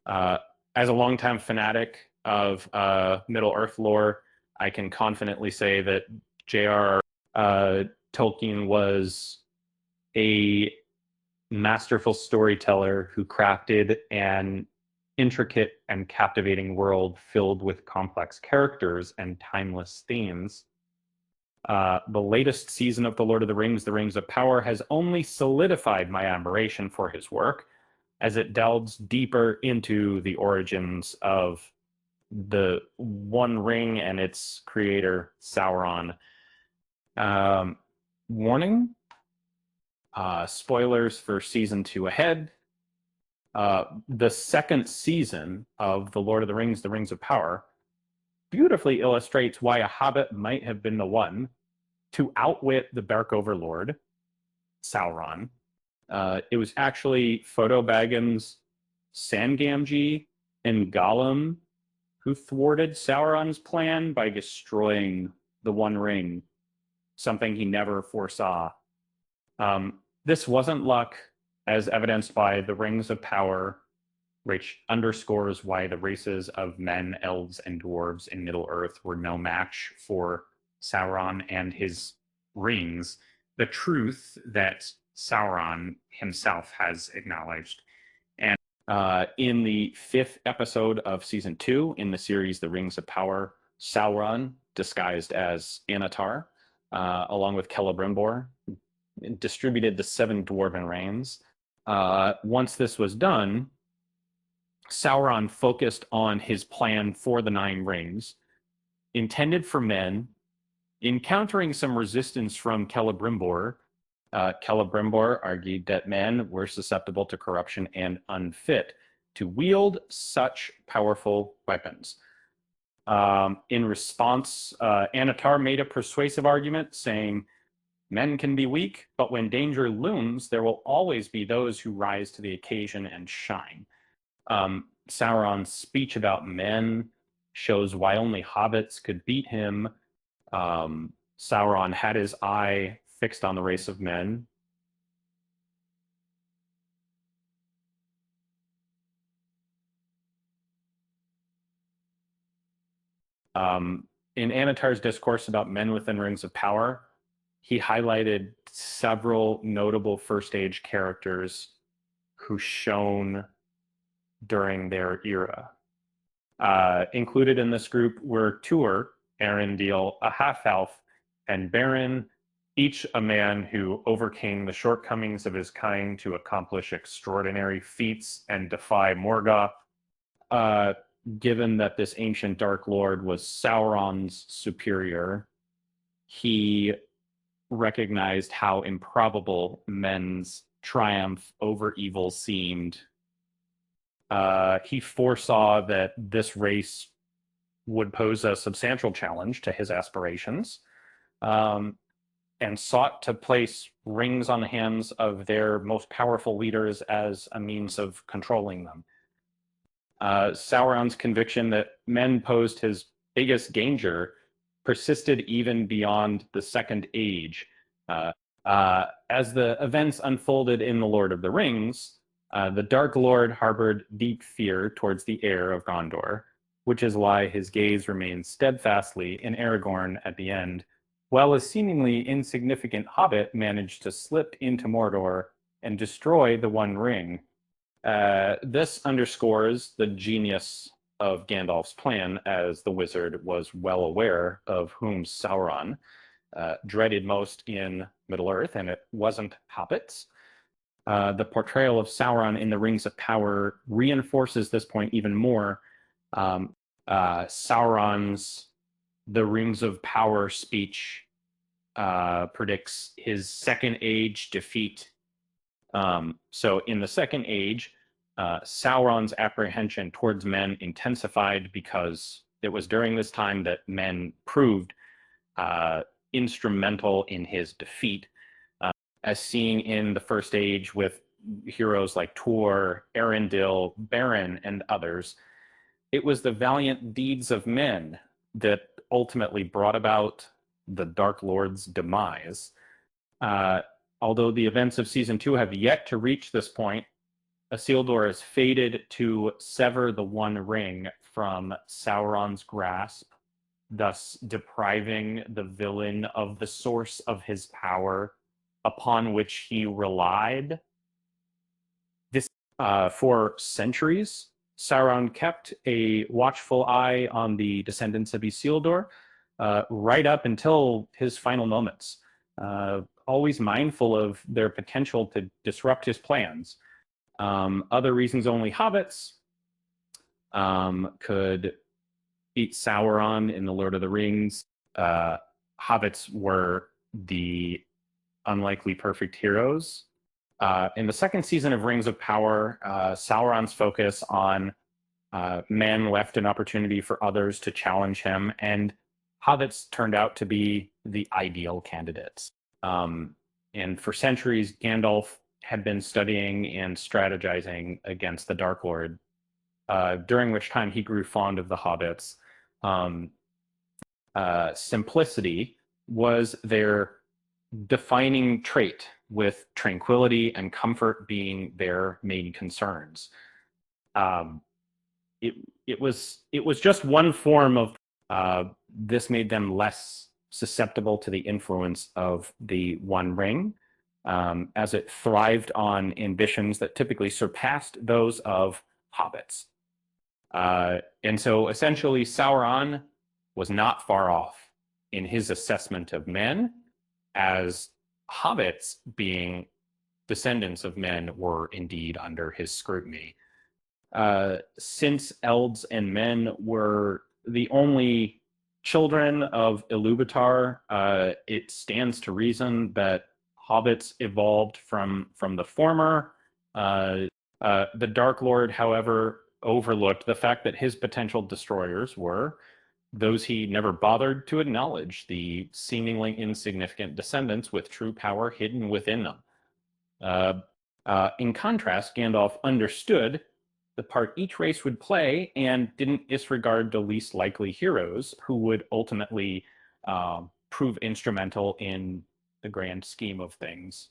As a longtime fanatic of Middle-earth lore, I can confidently say that J.R.R. Tolkien was a masterful storyteller who crafted an intricate and captivating world filled with complex characters and timeless themes. The latest season of The Lord of the Rings of Power, has only solidified my admiration for his work as it delves deeper into the origins of the One Ring and its creator, Sauron. Warning, spoilers for season 2 ahead. The second season of The Lord of the Rings of Power, beautifully illustrates why a hobbit might have been the one to outwit the Dark Overlord, Sauron. It was actually Frodo Baggins, Sanghamji, and Gollum who thwarted Sauron's plan by destroying the One Ring, something he never foresaw. This wasn't luck, as evidenced by the Rings of Power, which underscores why the races of men, elves, and dwarves in Middle-earth were no match for Sauron and his rings, the truth that Sauron himself has acknowledged. And in the 5th episode of season 2 in the series The Rings of Power, Sauron, disguised as Anatar, along with Celebrimbor, distributed the 7 dwarven rings. Once this was done, Sauron focused on his plan for the 9 rings, intended for men. Encountering some resistance from Celebrimbor, Celebrimbor argued that men were susceptible to corruption and unfit to wield such powerful weapons. In response, Anatar made a persuasive argument saying, "Men can be weak, but when danger looms, there will always be those who rise to the occasion and shine." Sauron's speech about men shows why only hobbits could beat him. Sauron had his eye fixed on the race of men. In Anatar's discourse about men within Rings of Power, he highlighted several notable First Age characters who shone during their era. Included in this group were Tuor, Arendelle, a half-elf, and Beren, each a man who overcame the shortcomings of his kind to accomplish extraordinary feats and defy Morgoth. Given that this ancient Dark Lord was Sauron's superior, he recognized how improbable men's triumph over evil seemed. He foresaw that this race would pose a substantial challenge to his aspirations, and sought to place rings on the hands of their most powerful leaders as a means of controlling them. Sauron's conviction that men posed his biggest danger persisted even beyond the Second Age. As the events unfolded in The Lord of the Rings, the Dark Lord harbored deep fear towards the heir of Gondor, which is why his gaze remains steadfastly in Aragorn at the end, while a seemingly insignificant hobbit managed to slip into Mordor and destroy the One Ring. This underscores the genius of Gandalf's plan, as the wizard was well aware of whom Sauron dreaded most in Middle-earth, and it wasn't hobbits. The portrayal of Sauron in the Rings of Power reinforces this point even more. Sauron's The Rings of Power speech predicts his Second Age defeat. So in the Second Age, Sauron's apprehension towards men intensified because it was during this time that men proved instrumental in his defeat, as seen in the First Age with heroes like Tuor, Arendelle, Beren, and others. It was the valiant deeds of men that ultimately brought about the Dark Lord's demise. Although the events of Season 2 have yet to reach this point, Isildur is fated to sever the One Ring from Sauron's grasp, thus depriving the villain of the source of his power upon which he relied. This, for centuries, Sauron kept a watchful eye on the descendants of Isildur, right up until his final moments, always mindful of their potential to disrupt his plans. Other reasons only hobbits could beat Sauron in The Lord of the Rings. Hobbits were the unlikely perfect heroes. In the second season of Rings of Power, Sauron's focus on men left an opportunity for others to challenge him, and hobbits turned out to be the ideal candidates. And for centuries, Gandalf had been studying and strategizing against the Dark Lord, during which time he grew fond of the hobbits. Simplicity was their defining trait, with tranquility and comfort being their main concerns. It was just one form of this made them less susceptible to the influence of the One Ring, as it thrived on ambitions that typically surpassed those of hobbits. And so essentially, Sauron was not far off in his assessment of men, as hobbits, being descendants of men, were indeed under his scrutiny. Since elves and men were the only children of Ilúvatar, it stands to reason that hobbits evolved from the former. The Dark Lord, however, overlooked the fact that his potential destroyers were those he never bothered to acknowledge, the seemingly insignificant descendants with true power hidden within them. In contrast, Gandalf understood the part each race would play and didn't disregard the least likely heroes who would ultimately prove instrumental in the grand scheme of things.